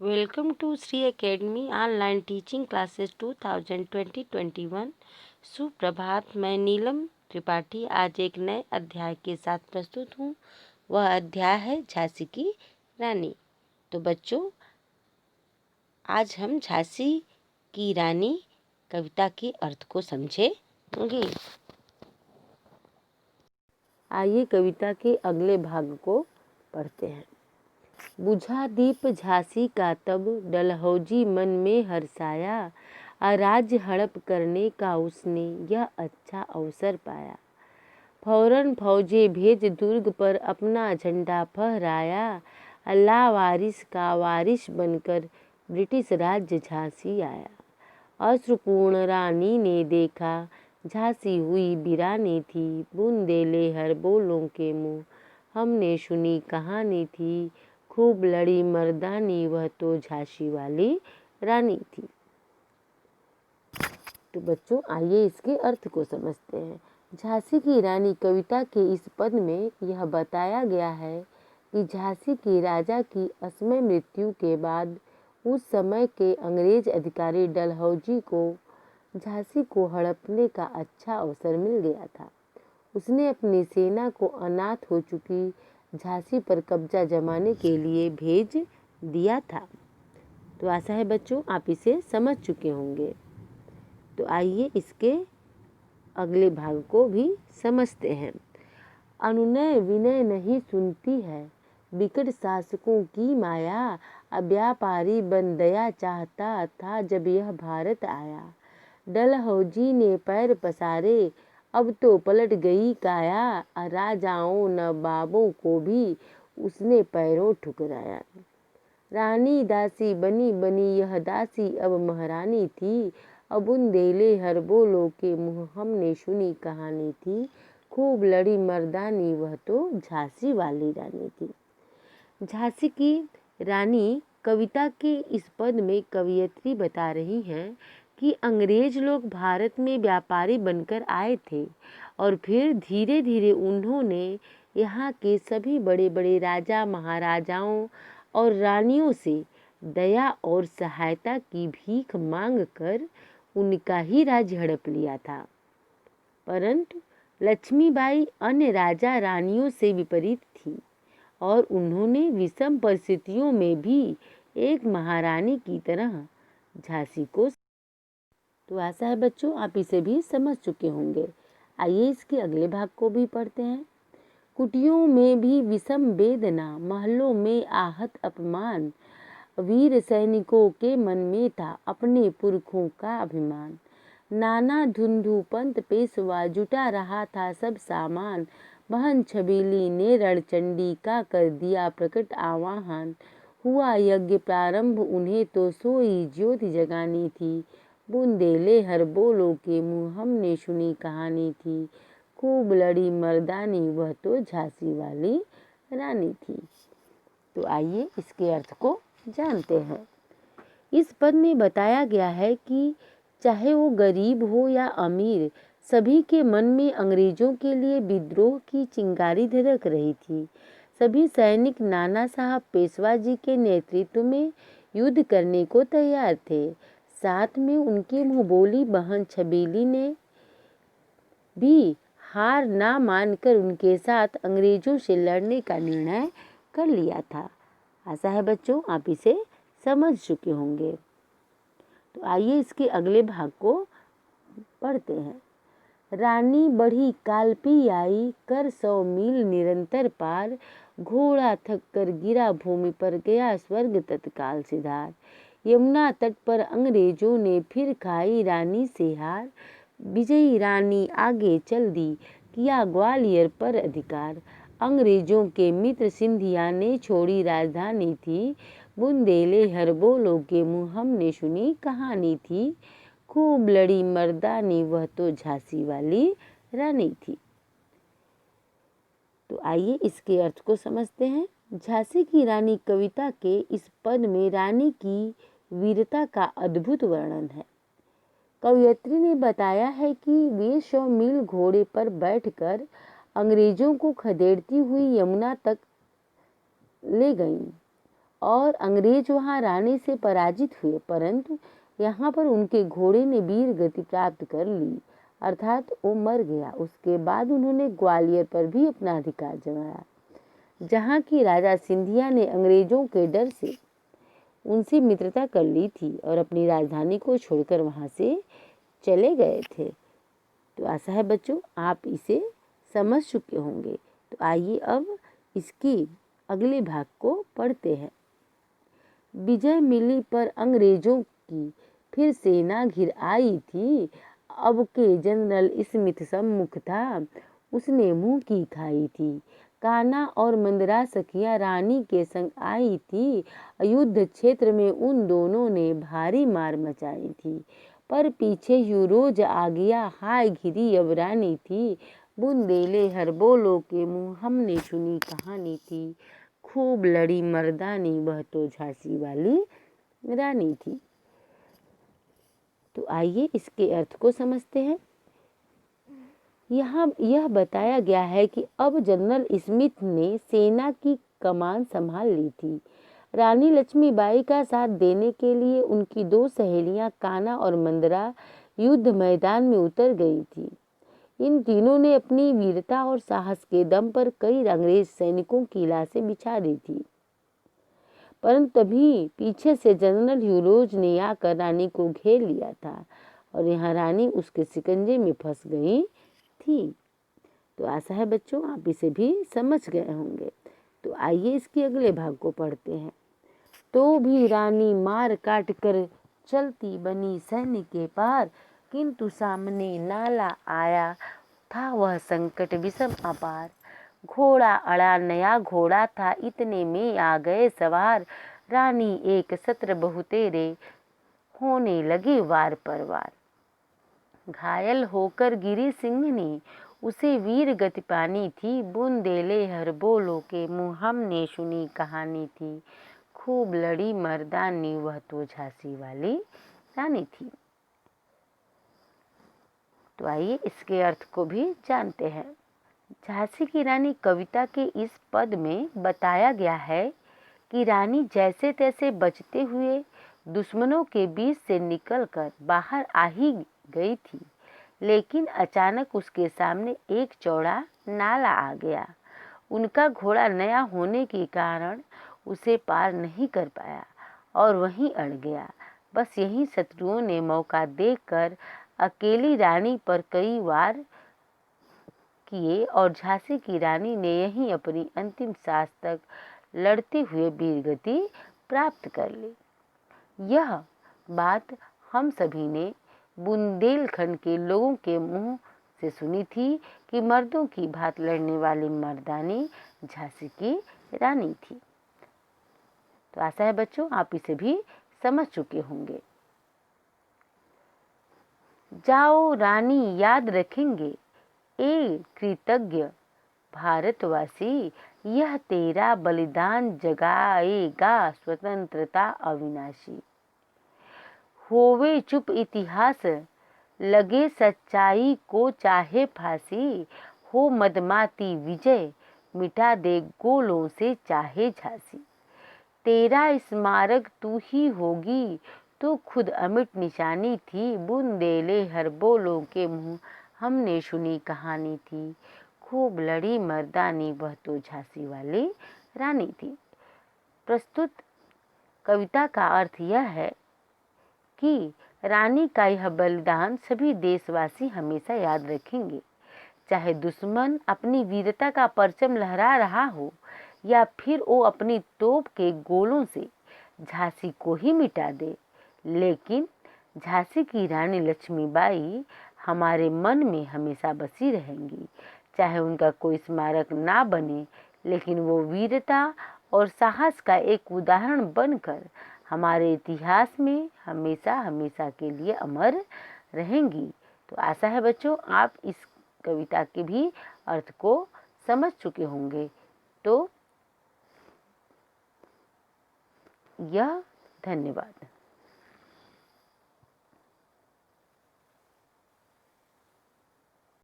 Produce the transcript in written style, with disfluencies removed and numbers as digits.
Welcome to Sri Academy online teaching classes 2020-21। सुप्रभात। मैं नीलम त्रिपाठी आज एक नए अध्याय के साथ प्रस्तुत हूँ। वह अध्याय है झांसी की रानी। तो बच्चों, आज हम झांसी की रानी कविता के अर्थ को समझेंगे। आइए कविता के अगले भाग को पढ़ते हैं। बुझा दीप झांसी का तब डलहौजी मन में हर्षाया, राज्य हड़प करने का उसने यह अच्छा अवसर पाया। फौरन फौजे भेज दुर्ग पर अपना झंडा फहराया, लावारिस का वारिस बनकर ब्रिटिश राज्य झांसी आया। अश्रुपूर्ण रानी ने देखा झांसी हुई वीरानी थी, बुंदेले हर बोलों के मुँह हमने सुनी कहानी थी। खूब लड़ी मर्दानी वह तो झांसी वाली रानी थी। तो बच्चों, आइए इसके अर्थ को समझते हैं। झांसी की रानी कविता के इस पद में यह बताया गया है कि झांसी के राजा की असमय मृत्यु के बाद उस समय के अंग्रेज अधिकारी डलहौजी को झांसी को हड़पने का अच्छा अवसर मिल गया था। उसने अपनी सेना को अनाथ हो चुकी झांसी पर कब्जा जमाने के लिए भेज दिया था। तो आशा है बच्चों आप इसे समझ चुके होंगे। तो आइए इसके अगले भाग को भी समझते हैं। अनुनय विनय नहीं सुनती है, बिकट शासकों की माया। व्यापारी बन दया चाहता था जब यह भारत आया। डलहौजी ने पैर पसारे, अब तो पलट गई काया। राजाओं नवाबों को भी उसने पैरों ठुकराया। रानी दासी बनी बनी यह दासी अब महारानी थी। अब बुंदेले हर बोलो के मुँह हमने सुनी कहानी थी। खूब लड़ी मर्दानी वह तो झांसी वाली रानी थी। झांसी की रानी कविता के इस पद में कवयित्री बता रही हैं कि अंग्रेज लोग भारत में व्यापारी बनकर आए थे और फिर धीरे धीरे उन्होंने यहाँ के सभी बड़े बड़े राजा महाराजाओं और रानियों से दया और सहायता की भीख मांग कर उनका ही राज्य हड़प लिया था। परंतु लक्ष्मीबाई अन्य राजा रानियों से विपरीत थी और उन्होंने विषम परिस्थितियों में भी एक महारानी की तरह झांसी को। तो आशा है बच्चों आप इसे भी समझ चुके होंगे। आइए इसके अगले भाग को भी पढ़ते हैं। कुटियों में भी विषम वेदना, महलों में आहत अपमान। वीर सैनिकों के मन में था अपने पुरखों का अभिमान। नाना धुंधु पंत पेशवा जुटा रहा था सब सामान। बहन छबीली ने रणचंडी का कर दिया प्रकट आवाहन। हुआ यज्ञ प्रारंभ उन्हें तो सोई ज्योति जगानी थी। बुंदेले हर बोलो के मुँह हमने सुनी कहानी थी। खूब लड़ी मर्दानी वह तो झांसी वाली रानी थी। तो आइए इसके अर्थ को जानते हैं। इस पद में बताया गया है कि चाहे वो गरीब हो या अमीर, सभी के मन में अंग्रेजों के लिए विद्रोह की चिंगारी धधक रही थी। सभी सैनिक नाना साहब पेशवा जी के नेतृत्व में युद्ध करने को तैयार थे। साथ में उनकी मुंहबोली बहन छबीली ने भी हार ना मानकर उनके साथ अंग्रेजों से लड़ने का निर्णय कर लिया था। आशा है बच्चों आप इसे समझ चुके होंगे। तो आइए इसके अगले भाग को पढ़ते हैं। रानी बढ़ी कालपी आई, कर 100 मील निरंतर पार। घोड़ा थक कर गिरा भूमि पर, गया स्वर्ग तत्काल सिधार। यमुना तट पर अंग्रेजों ने फिर खाई रानी से हार। विजयी रानी आगे चल दी, किया ग्वालियर पर अधिकार। अंग्रेजों के मित्र सिंधिया ने छोड़ी राजधानी थी। बुंदेले हर बोलो के मुँह हमने सुनी कहानी थी। खूब लड़ी मर्दानी वह तो झांसी वाली रानी थी। तो आइए इसके अर्थ को समझते हैं। झांसी की रानी कविता के इस पद में रानी की वीरता का अद्भुत वर्णन है। कवयित्री ने बताया है कि वे 100 मील घोड़े पर बैठकर अंग्रेजों को खदेड़ती हुई यमुना तक ले गईं और अंग्रेज वहां रानी से पराजित हुए, परंतु यहाँ पर उनके घोड़े ने वीर गति प्राप्त कर ली, अर्थात वो मर गया। उसके बाद उन्होंने ग्वालियर पर भी अपना अधिकार जमाया, जहाँ की राजा सिंधिया ने अंग्रेजों के डर से उनसे मित्रता कर ली थी और अपनी राजधानी को छोड़कर वहां से चले गए थे। तो आशा है बच्चों आप इसे समझ चुके होंगे। तो आइए अब इसके अगले भाग को पढ़ते हैं। विजय मिली पर अंग्रेजों की फिर सेना घिर आई थी, अब के जनरल स्मिथ सम्मुख था, उसने मुंह की खाई थी। कान्हा और मंदरा सखियां रानी के संग आई थी, युद्ध क्षेत्र में उन दोनों ने भारी मार मचाई थी। पर पीछे यूरोज आ गया, हाय घिरी अब रानी थी, बुंदेले हर बोलो के मुंह हमने सुनी कहानी थी, खूब लड़ी मर्दानी वह तो झांसी वाली रानी थी। तो आइए इसके अर्थ को समझते हैं। यहाँ यह बताया गया है कि अब जनरल स्मिथ ने सेना की कमान संभाल ली थी। रानी लक्ष्मीबाई का साथ देने के लिए उनकी दो सहेलियां कान्हा और मंदरा युद्ध मैदान में उतर गई थी। इन तीनों ने अपनी वीरता और साहस के दम पर कई अंग्रेज सैनिकों की लाशें बिछा दी थी, परंतु तभी पीछे से जनरल यूरोज ने आकर रानी को घेर लिया था और यहाँ रानी उसके शिकंजे में फंस गई थी। तो आशा है बच्चों आप इसे भी समझ गए होंगे। तो आइए इसके अगले भाग को पढ़ते हैं। तो भी रानी मार काट कर चलती बनी सैन्य के पार, किंतु सामने नाला आया था वह संकट विषम अपार। घोड़ा अड़ा नया घोड़ा था, इतने में आ गए सवार, रानी एक सत्र बहुतेरे होने लगे वार पर वार। घायल होकर गिरी सिंह ने उसे वीर गति पानी थी, बुंदेले हर बोलो के मुँह हमने सुनी कहानी थी, खूब लड़ी मर्दानी वह तो झांसी वाली रानी थी। तो आइए इसके अर्थ को भी जानते हैं। झांसी की रानी कविता के इस पद में बताया गया है कि रानी जैसे तैसे बचते हुए दुश्मनों के बीच से निकलकर बाहर आ ही गई थी, लेकिन अचानक उसके सामने एक चौड़ा नाला आ गया। उनका घोड़ा नया होने के कारण उसे पार नहीं कर पाया और वहीं अड़ गया। बस यही शत्रुओं ने मौका देखकर अकेली रानी पर कई वार किए और झांसी की रानी ने यहीं अपनी अंतिम सांस तक लड़ते हुए वीरगति प्राप्त कर ली। यह बात हम सभी ने बुंदेलखंड के लोगों के मुंह से सुनी थी कि मर्दों की भांति लड़ने वाली मर्दानी झांसी की रानी थी। तो आशा है बच्चों आप इसे भी समझ चुके होंगे। जाओ रानी याद रखेंगे ए कृतज्ञ भारतवासी, यह तेरा बलिदान जगाएगा स्वतंत्रता अविनाशी। होवे चुप इतिहास लगे सच्चाई को चाहे फांसी, हो मदमाती विजय मिटा दे गोलों से चाहे झांसी। तेरा स्मारक तू ही होगी तो खुद अमिट निशानी थी, बुंदेले हर बोलों के मुंह हमने सुनी कहानी थी, खूब लड़ी मर्दानी वह तो झांसी वाली रानी थी। प्रस्तुत कविता का अर्थ यह है कि रानी का यह बलिदान सभी देशवासी हमेशा याद रखेंगे, चाहे दुश्मन अपनी वीरता का परचम लहरा रहा हो या फिर वो अपनी तोप के गोलों से झांसी को ही मिटा दे, लेकिन झांसी की रानी लक्ष्मीबाई हमारे मन में हमेशा बसी रहेंगी। चाहे उनका कोई स्मारक ना बने, लेकिन वो वीरता और साहस का एक उदाहरण बनकर हमारे इतिहास में हमेशा हमेशा के लिए अमर रहेंगी। तो आशा है बच्चों आप इस कविता के भी अर्थ को समझ चुके होंगे। तो यह धन्यवाद।